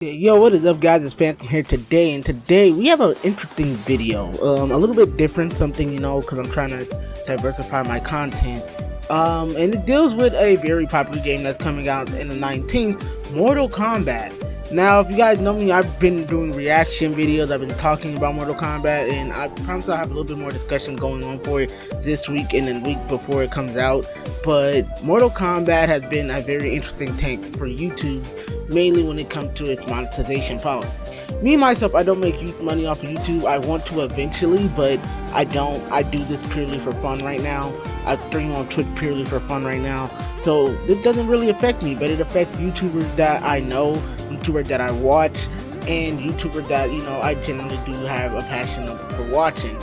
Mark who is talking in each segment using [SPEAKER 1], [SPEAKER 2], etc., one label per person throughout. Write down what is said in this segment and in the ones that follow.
[SPEAKER 1] Yo, what is up, guys? It's Phantom here today, and today we have an interesting video. A little bit different, something, because I'm trying to diversify my content. And it deals with a very popular game that's coming out in the 19th, Mortal Kombat. Now, if you guys know me, I've been doing reaction videos. I've been talking about Mortal Kombat, and I promise I'll have a little bit more discussion going on for it this week and the week before it comes out. But Mortal Kombat has been a very interesting tank for YouTube, mainly when it comes to its monetization policy. Me myself, I don't make money off of YouTube. I want to eventually, but I don't. I do this purely for fun right now. I stream on Twitch purely for fun right now. So this doesn't really affect me, but it affects YouTubers that I know, YouTubers that I watch, and YouTubers that, I generally do have a passion for watching.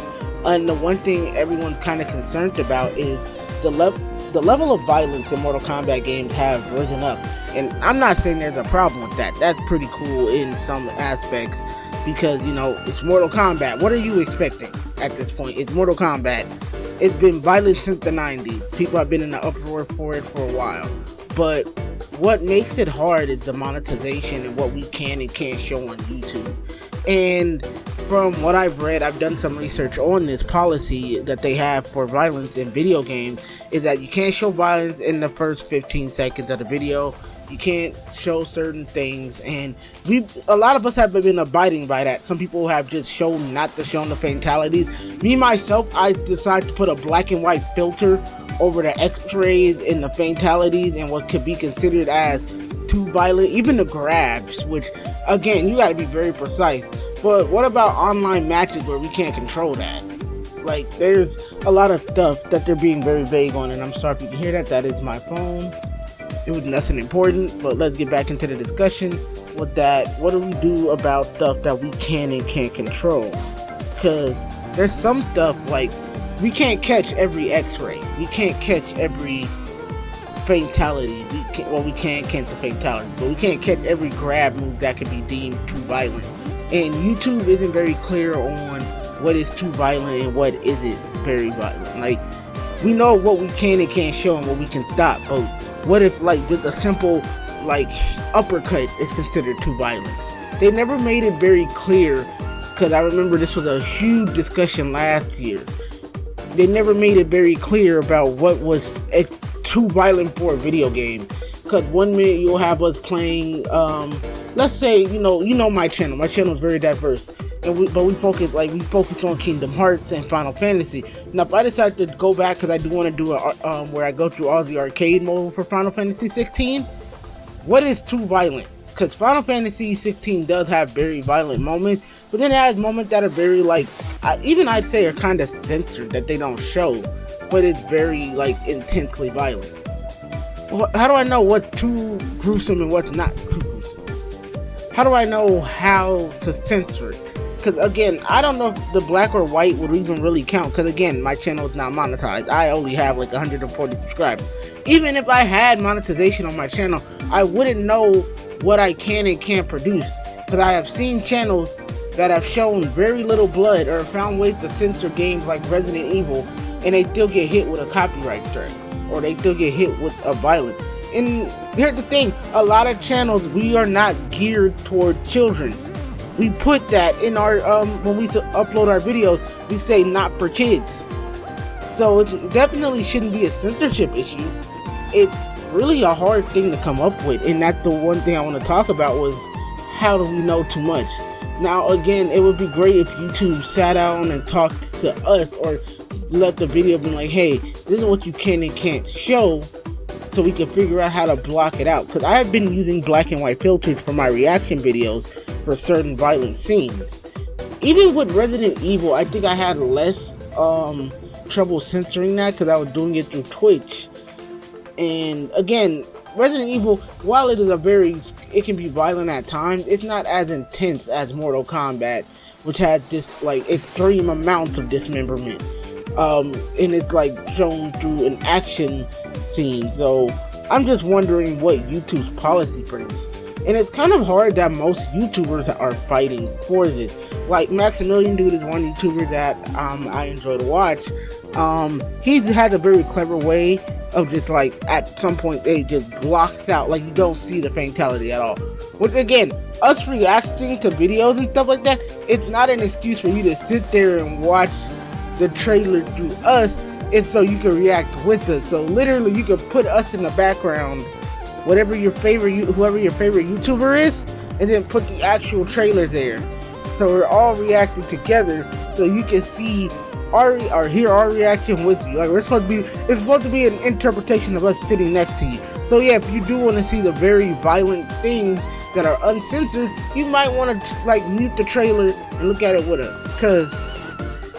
[SPEAKER 1] And the one thing everyone's kind of concerned about is the level of violence in Mortal Kombat games have risen up. And I'm not saying there's a problem with that. That's pretty cool in some aspects because, it's Mortal Kombat. What are you expecting at this point? It's Mortal Kombat. It's been violent since the 90s. People have been in the uproar for it for a while. But what makes it hard is the monetization and what we can and can't show on YouTube. And from what I've read, I've done some research on this policy that they have for violence in video games, is that you can't show violence in the first 15 seconds of the video. You can't show certain things, and a lot of us have been abiding by that. Some people have just shown not to show the fatalities. Me myself, I decided to put a black and white filter over the x-rays and the fatalities and what could be considered as too violent, even the grabs, which again, you got to be very precise. But what about online matches where we can't control that? Like, there's a lot of stuff that they're being very vague on, and I'm sorry if you can hear that. That is my phone. It was nothing important, but let's get back into the discussion with that. What do we do about stuff that we can and can't control? Because there's some stuff like we can't catch every x-ray. We can't catch every fatality. We can't catch the fatality, but we can't catch every grab move that could be deemed too violent. And YouTube isn't very clear on what is too violent and what isn't very violent. Like, we know what we can and can't show and what we can stop, but what if, like, just a simple, like, uppercut is considered too violent? They never made it very clear, because I remember this was a huge discussion last year. They never made it very clear about what was too violent for a video game. Because one minute you'll have us playing, let's say, my channel. My channel is very diverse. But we focus on Kingdom Hearts and Final Fantasy. Now, if I decide to go back, because I do want to do where I go through all the arcade mode for Final Fantasy 16, what is too violent? Because Final Fantasy 16 does have very violent moments, but then it has moments that are very, I'd say are kind of censored, that they don't show, but it's very, intensely violent. Well, how do I know what's too gruesome and what's not too gruesome? How do I know how to censor it? Because again, I don't know if the black or white would even really count, because again, my channel is not monetized. I only have 140 subscribers. Even if I had monetization on my channel, I wouldn't know what I can and can't produce, because I have seen channels that have shown very little blood or found ways to censor games like Resident Evil, and they still get hit with a copyright strike, or they still get hit with a violence. And here's the thing, a lot of channels, we are not geared toward children. We put that in our, when we upload our videos, we say not for kids. So it definitely shouldn't be a censorship issue. It's really a hard thing to come up with, and that's the one thing I want to talk about was, how do we know too much? Now again, it would be great if YouTube sat down and talked to us, or let the video be like, hey, this is what you can and can't show, so we can figure out how to block it out. Because I have been using black and white filters for my reaction videos for certain violent scenes. Even with Resident Evil, I think I had less trouble censoring that, because I was doing it through Twitch. And again, Resident Evil, while it is it can be violent at times, it's not as intense as Mortal Kombat, which has this extreme amounts of dismemberment. And it's shown through an action scene. So I'm just wondering what YouTube's policy for this. And it's kind of hard that most YouTubers are fighting for this. Like Maximilian Dude is one YouTuber that I enjoy to watch. He has a very clever way of just like at some point they just blocks out, like you don't see the fatality at all. Which again, us reacting to videos and stuff like that, it's not an excuse for you to sit there and watch the trailer through us. It's so you can react with us. So literally you can put us in the background, whoever your favorite YouTuber is, and then put the actual trailer there. So we're all reacting together, so you can see or hear our reaction with you. Like it's supposed to be an interpretation of us sitting next to you. So yeah, if you do want to see the very violent things that are uncensored, you might want to like mute the trailer and look at it with us, because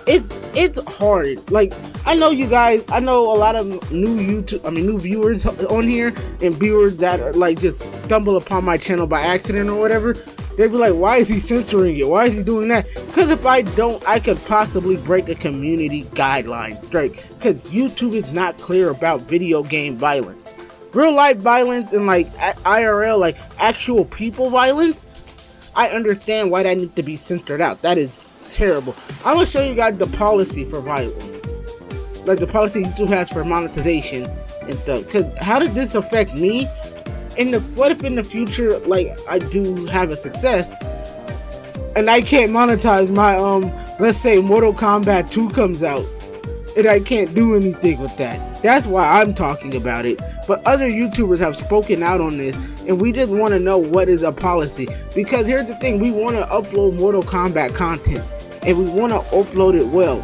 [SPEAKER 1] it's hard. Like I know a lot of new viewers on here, and viewers that are like just stumble upon my channel by accident or whatever. They'd be like, why is he censoring it? Why is he doing that? Because if I don't, I could possibly break a community guideline. Right? Because YouTube is not clear about video game violence. Real life violence and like IRL, like actual people violence, I understand why that needs to be censored out. That is terrible. I'm going to show you guys the policy for violence. Like the policy YouTube has for monetization and stuff. Because how did this affect me? What if in the future, like, I do have a success and I can't monetize my let's say Mortal Kombat 2 comes out and I can't do anything with that? That's why I'm talking about it. But other YouTubers have spoken out on this, and we just want to know what is a policy. Because here's the thing, we want to upload Mortal Kombat content, and we want to upload it well,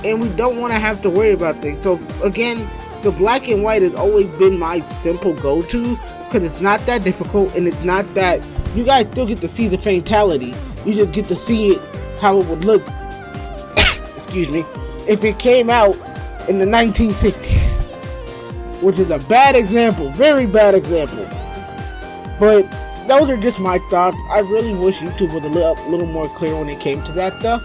[SPEAKER 1] and we don't want to have to worry about things. So again, the black and white has always been my simple go-to, because it's not that difficult, and it's not that, you guys still get to see the fatality, you just get to see it how it would look excuse me, if it came out in the 1960s, which is a bad example, very bad example. But those are just my thoughts. I really wish YouTube was a little more clear when it came to that stuff.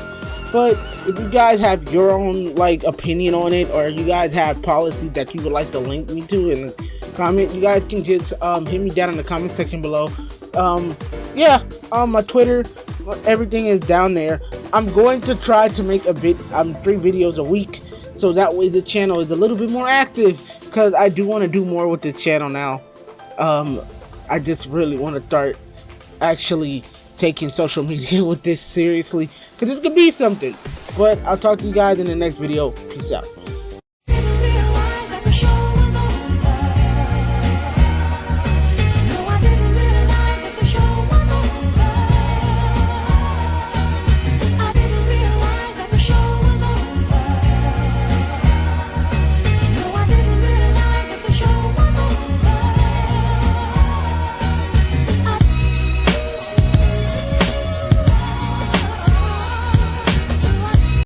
[SPEAKER 1] But if you guys have your own like opinion on it, or you guys have policies that you would like to link me to in the comment, you guys can just hit me down in the comment section below. My Twitter, everything is down there. I'm going to try to make 3 videos a week, so that way the channel is a little bit more active, because I do want to do more with this channel now. I just really want to start actually taking social media with this seriously, because it could be something. But I'll talk to you guys in the next video. Peace out.